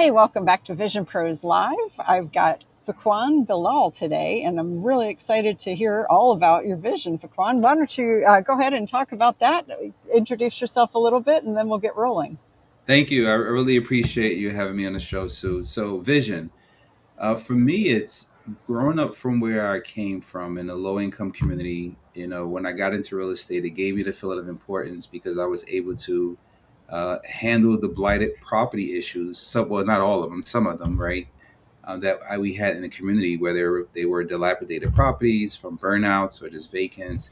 Hey, welcome back to Vision Pros Live. I've got Fiquan Bilal today, and I'm really excited to hear all about your vision, Fiquan. Why don't you go ahead and talk about that? Introduce yourself a little bit, and then we'll get rolling. Thank you. I really appreciate you having me on the show, Sue. So, vision. For me, it's growing up from where I came from in a low income community. When I got into real estate, it gave me the feeling of importance because I was able to handle the blighted property issues. Well, not all of them, some of them, right? We had in the community, whether they were dilapidated properties from burnouts or just vacant,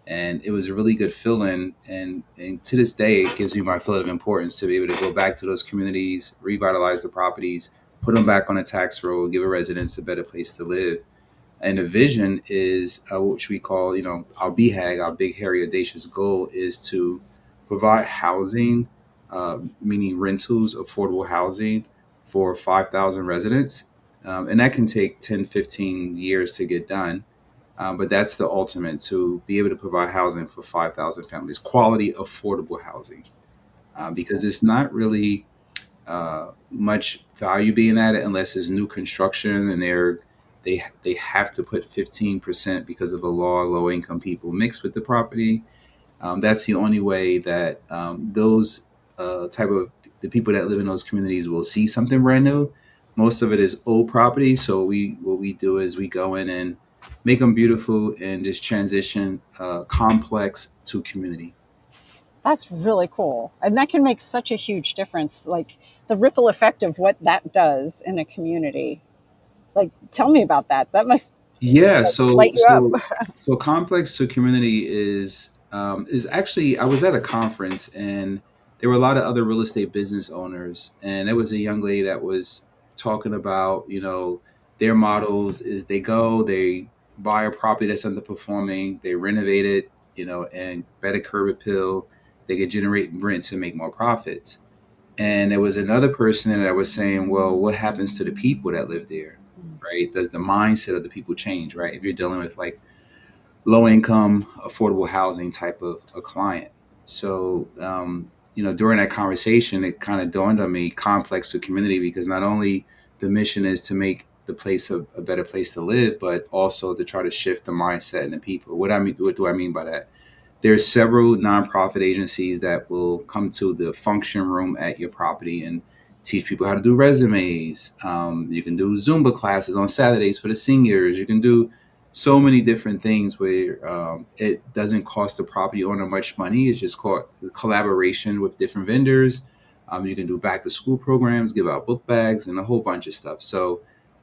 and it was a really good feeling. And to this day, it gives me my feeling of importance to be able to go back to those communities, revitalize the properties, put them back on a tax roll, give a residents a better place to live. And the vision is which we call, our BHAG, our big, hairy, audacious goal is to provide housing, meaning rentals, affordable housing for 5,000 residents. And that can take 10, 15 years to get done. But that's the ultimate, to be able to provide housing for 5,000 families, quality, affordable housing, That's because cool. it's not really much value being added unless it's new construction, and they have to put 15% because of the law, low income people mixed with the property. That's the only way that those type of the people that live in those communities will see something brand new. Most of it is old property, so we what we do is we go in and make them beautiful and just transition complex to community. That's really cool. And that can make such a huge difference. Like the ripple effect of what that does in a community. Like, tell me about that. That must Yeah, like, so light you up. so so complex to community is actually, I was at a conference and there were a lot of other real estate business owners, and there was a young lady that was talking about, their models is they buy a property that's underperforming, they renovate it, and better curb appeal, they could generate rents and make more profits. And there was another person that was saying, well, what happens to the people that live there? Right? Does the mindset of the people change, right? If you're dealing with like low income, affordable housing type of a client. So, during that conversation, it kind of dawned on me complex to community, because not only the mission is to make the place a better place to live, but also to try to shift the mindset and the people. What do I mean by that? There's several nonprofit agencies that will come to the function room at your property and teach people how to do resumes. You can do Zumba classes on Saturdays for the seniors. You can do so many different things where it doesn't cost the property owner much money. It's just called collaboration with different vendors. You can do back to school programs, give out book bags, and a whole bunch of stuff. So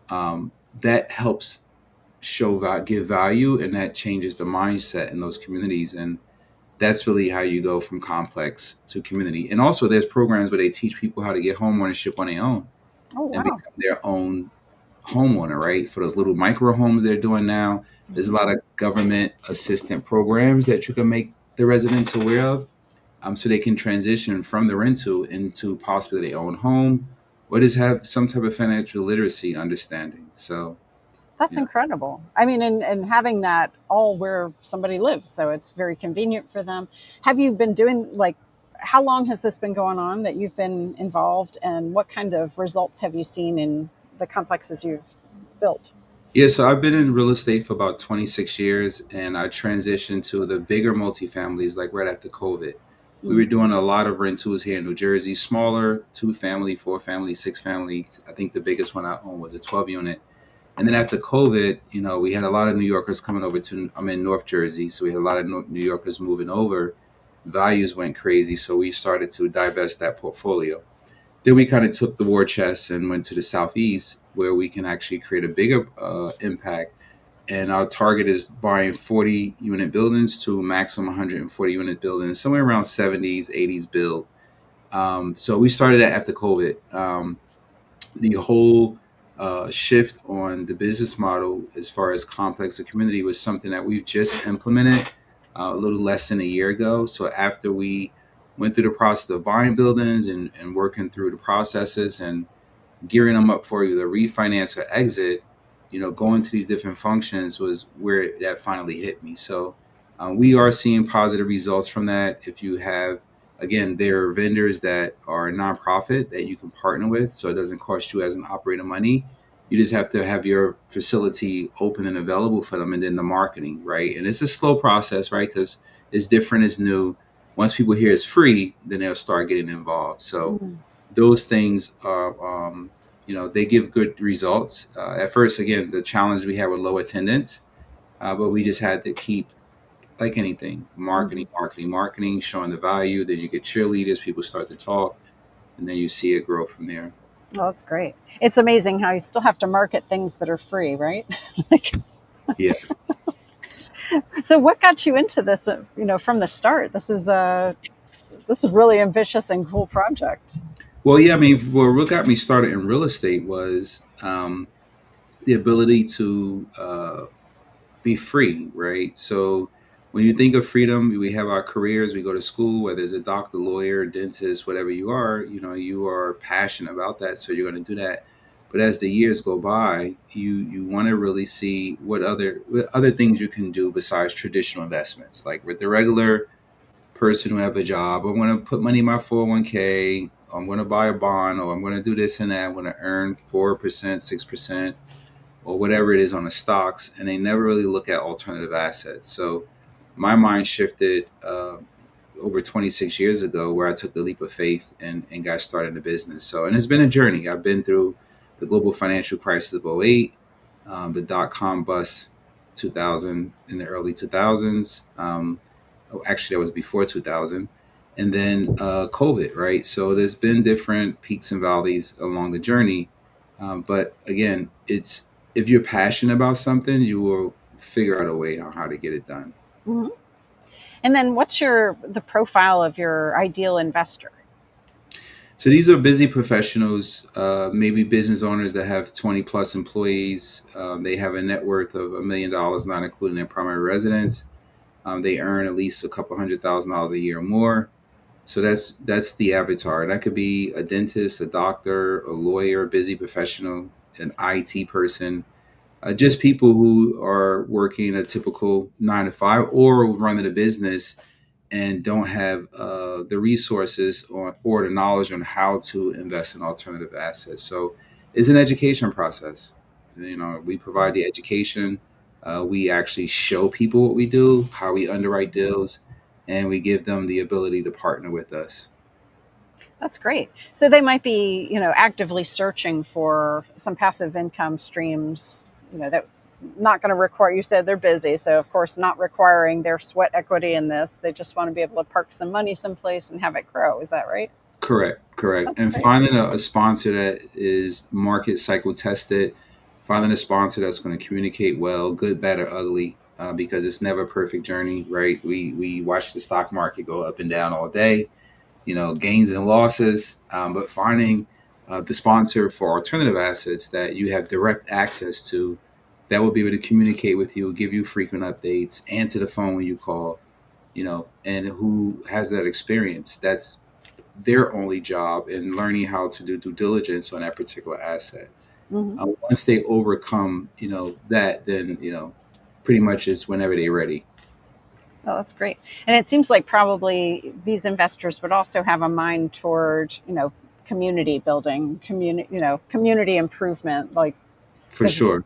that helps give value, and that changes the mindset in those communities. And that's really how you go from complex to community. And also, there's programs where they teach people how to get home ownership on their own Oh, and wow. become their own homeowner, right? For those little micro homes they're doing now, there's a Mhm. lot of government assistant programs that you can make the residents aware of, so they can transition from the rental into possibly their own home, or just have some type of financial literacy understanding. So, That's yeah. incredible. I mean, and having that all where somebody lives, so it's very convenient for them. Have you been doing like, how long has this been going on that you've been involved, and what kind of results have you seen in the complexes you've built? Yeah, so I've been in real estate for about 26 years, and I transitioned to the bigger multifamilies like right after COVID. We Mm. were doing a lot of rentals here in New Jersey, smaller, two family, four family, six family. I think the biggest one I owned was a 12 unit. And then after COVID, we had a lot of New Yorkers coming over I'm in North Jersey, so we had a lot of New Yorkers moving over. Values went crazy, so we started to divest that portfolio. Then we kind of took the war chest and went to the southeast, where we can actually create a bigger impact. And our target is buying 40 unit buildings to maximum 140 unit buildings, somewhere around 70s, 80s build. So we started that after COVID. The whole shift on the business model as far as complex and community was something that we've just implemented a little less than a year ago. So after we went through the process of buying buildings and working through the processes and gearing them up for either refinance or exit, going to these different functions was where that finally hit me. So we are seeing positive results from that. If you have Again, there are vendors that are nonprofit that you can partner with, so it doesn't cost you as an operator money. You just have to have your facility open and available for them, and then the marketing, right? And it's a slow process, right? Because it's different, it's new. Once people hear it's free, then they'll start getting involved. So Mm. those things are, they give good results. At first, again, the challenge we had with low attendance, but we just had to keep, like anything, Mhm. marketing, marketing, marketing, showing the value. Then you get cheerleaders, people start to talk, and then you see it grow from there. Well, that's great. It's amazing how you still have to market things that are free, right? Like, Yeah. so what got you into this? From the start, this is really ambitious and cool project. Well, yeah, I mean, what got me started in real estate was the ability to be free, right? So when you think of freedom, we have our careers, we go to school, whether it's a doctor, lawyer, dentist, whatever you are, you are passionate about that, so you're going to do that. But as the years go by, you want to really see what other things you can do besides traditional investments. Like with the regular person who have a job, I'm going to put money in my 401k, I'm going to buy a bond, or I'm going to do this and that, I'm going to earn 4%, 6%, or whatever it is on the stocks, and they never really look at alternative assets. So my mind shifted over 26 years ago, where I took the leap of faith and got started in the business. So, and it's been a journey. I've been through the global financial crisis of '08, the dot com bust 2000 in the early 2000s. Actually, that was before 2000. And then COVID, right? So there's been different peaks and valleys along the journey. But again, it's if you're passionate about something, you will figure out a way on how to get it done. Mhm. And then, what's the profile of your ideal investor? So these are busy professionals, maybe business owners that have 20 plus employees. They have a net worth of $1 million, not including their primary residence. They earn at least a couple $100,000 a year or more. So that's the avatar. That could be a dentist, a doctor, a lawyer, a busy professional, an IT person, just people who are working a typical 9 to 5 or running a business and don't have the resources or the knowledge on how to invest in alternative assets. So it's an education process. We provide the education. We actually show people what we do, how we underwrite deals, and we give them the ability to partner with us. That's great. So they might be, actively searching for some passive income streams, that not going to require, you said they're busy. So, of course, not requiring their sweat equity in this. They just want to be able to park some money someplace and have it grow. Is that right? Correct, correct. That's And great. finding a sponsor that is market cycle tested, finding a sponsor that's going to communicate well, good, bad, or ugly, because it's never a perfect journey, right? We watch the stock market go up and down all day, gains and losses, but finding the sponsor for alternative assets that you have direct access to, that will be able to communicate with you, give you frequent updates, answer the phone when you call, and who has that experience. That's their only job in learning how to do due diligence on that particular asset. Hmm. Once they overcome, that, then pretty much it's whenever they're ready. Oh, that's great. And it seems like probably these investors would also have a mind toward, community building, community improvement, like For because sure.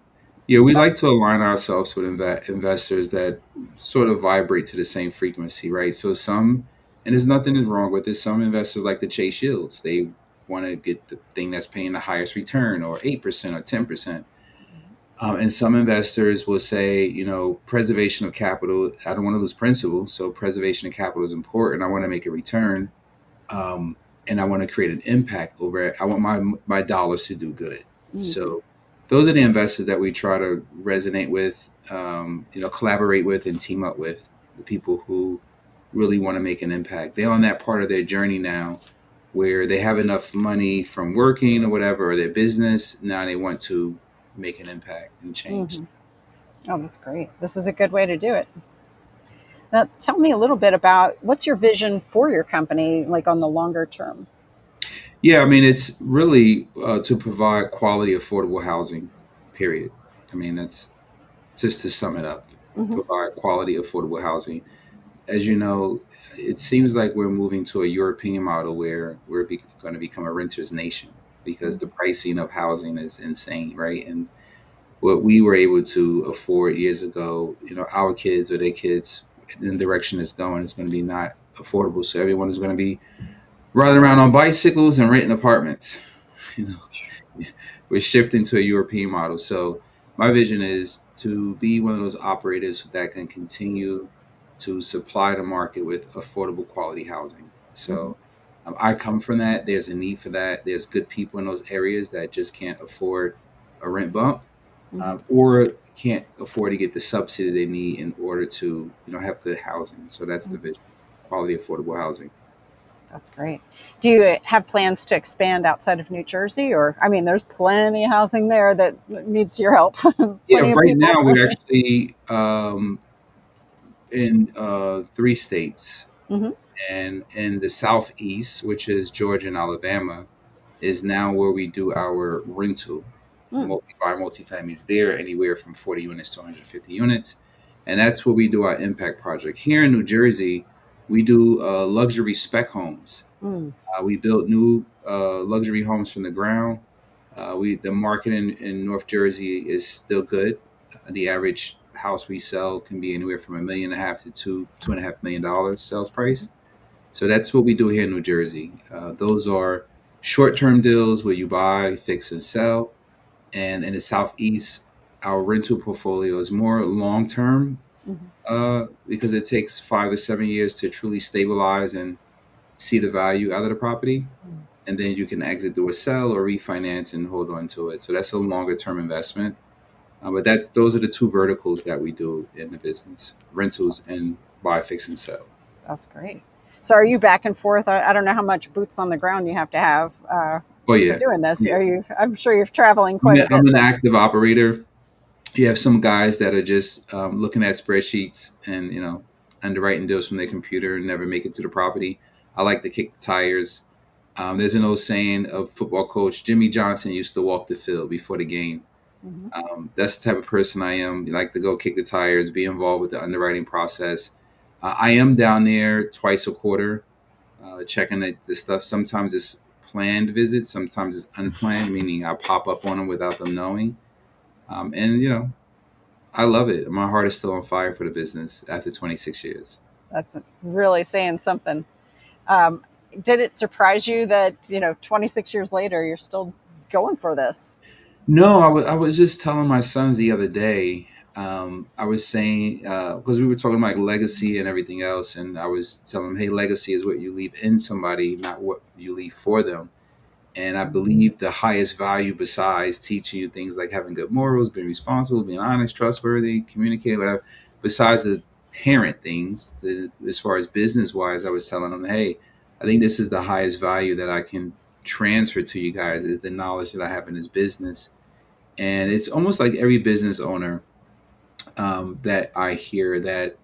Yeah, we like to align ourselves with investors that sort of vibrate to the same frequency, right? So and there's nothing wrong with this. Some investors like to chase yields. They want to get the thing that's paying the highest return, or 8% or 10%. And some investors will say, preservation of capital. I don't want to lose principal, so preservation of capital is important. I want to make a return, and I want to create an impact over it. I want my dollars to do good. Mhm. So those are the investors that we try to resonate with, collaborate with, and team up with the people who really want to make an impact. They're on that part of their journey now where they have enough money from working or whatever, or their business. Now they want to make an impact and change. Mhm. Oh, that's great. This is a good way to do it. Now, tell me a little bit about what's your vision for your company, like on the longer term. Yeah, I mean, it's really to provide quality, affordable housing, period. I mean, that's just to sum it up, Hmm. provide quality, affordable housing. as you know, it seems like we're moving to a European model where we're going to become a renter's nation because the pricing of housing is insane, right? And what we were able to afford years ago, our kids or their kids, in the direction it's going, is going to be not affordable. So everyone is going to be riding around on bicycles and renting apartments. You know, we're shifting to a European model. So my vision is to be one of those operators that can continue to supply the market with affordable quality housing. Mm-hmm. So I come from that. There's a need for that. There's good people in those areas that just can't afford a rent bump, Mm-hmm. or can't afford to get the subsidy they need in order to have good housing. So that's the Mm-hmm. vision: quality, affordable housing. That's great. Do you have plans to expand outside of New Jersey? Or, I mean, there's plenty of housing there that needs your help, Yeah, plenty of right people. now we're actually in 3 states, Mm-hmm. and in the southeast, which is Georgia and Alabama, is now where we do our rental. Mm. We buy multifamilies there, anywhere from 40 units to 150 units, and that's where we do our impact project. Here in New Jersey, we do luxury spec homes. Mm. We built new luxury homes from the ground. The market in North Jersey is still good. The average house we sell can be anywhere from $1.5 million to $2.5 million sales price. So that's what we do here in New Jersey. Those are short term deals where you buy, fix, and sell. And in the Southeast, our rental portfolio is more long term, Mm-hmm. because it takes 5 to 7 years to truly stabilize and see the value out of the property. Mm. And then you can exit through a sell or refinance and hold on to it. So that's a longer term investment. But those are the two verticals that we do in the business: rentals and buy, fix, and sell. That's great. So, are you back and forth? I don't know how much boots on the ground you have to have Oh for yeah, doing this. yeah. Are you? I'm sure you're traveling I'm quite a I'm bit an then. active operator. You have some guys that are just looking at spreadsheets and underwriting deals from their computer and never make it to the property. I like to kick the tires. There's an old saying of football coach Jimmy Johnson used to walk the field before the game. Mm-hmm. That's the type of person I am. I like to go kick the tires, be involved with the underwriting process. I am down there twice a quarter, checking the stuff. Sometimes it's planned visits, sometimes it's unplanned, meaning I pop up on them without them knowing. And I love it. My heart is still on fire for the business after 26 years. That's really saying something. Um, did it surprise you that 26 years later you're still going for this? No, I was just telling my sons the other day. I was saying, because we were talking about legacy and everything else, and I was telling them, hey, legacy is what you leave in somebody, not what you leave for them. And I believe the highest value, besides teaching you things like having good morals, being responsible, being honest, trustworthy, communicating, whatever, besides the parent things, as far as business wise, I was telling them, hey, I think this is the highest value that I can transfer to you guys, is the knowledge that I have in this business. And it's almost like every business owner that I hear that,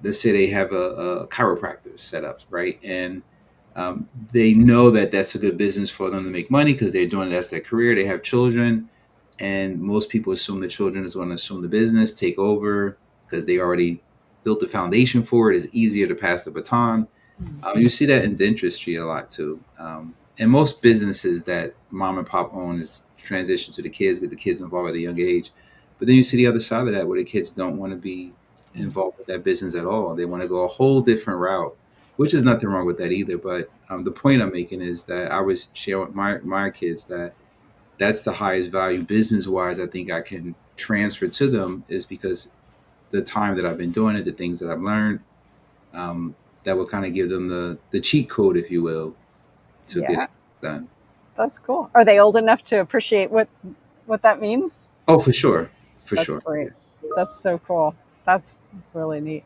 let's say they have a chiropractor set up, right? And they know that that's a good business for them to make money because they're doing it as their career. They have children, and most people assume the children is going to assume the business, take over, because they already built the foundation for it. It's easier to pass the baton. You see that in dentistry a lot too. And most businesses that mom and pop own is transition to the kids, get the kids involved at a young age. But then you see the other side of that where the kids don't want to be involved with that business at all. They want to go a whole different route, which is nothing wrong with that either. But the point I'm making is that I was sharing with my kids that that's the highest value business wise I think I can transfer to them, is because the time that I've been doing it, the things that I've learned, that will kind of give them the cheat code, if you will, to get Yeah, it done. that's cool. Are they old enough to appreciate what that means? Oh, for sure, for That's sure. great. That's so cool. That's really neat.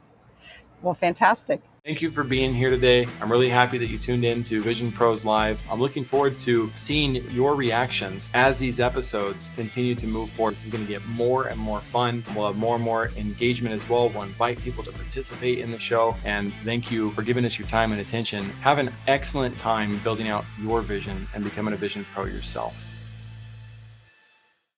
Well, fantastic. Thank you for being here today. I'm really happy that you tuned in to Vision Pros Live. I'm looking forward to seeing your reactions as these episodes continue to move forward. This is going to get more and more fun. We'll have more and more engagement as well. We'll invite people to participate in the show. And thank you for giving us your time and attention. Have an excellent time building out your vision and becoming a Vision Pro yourself.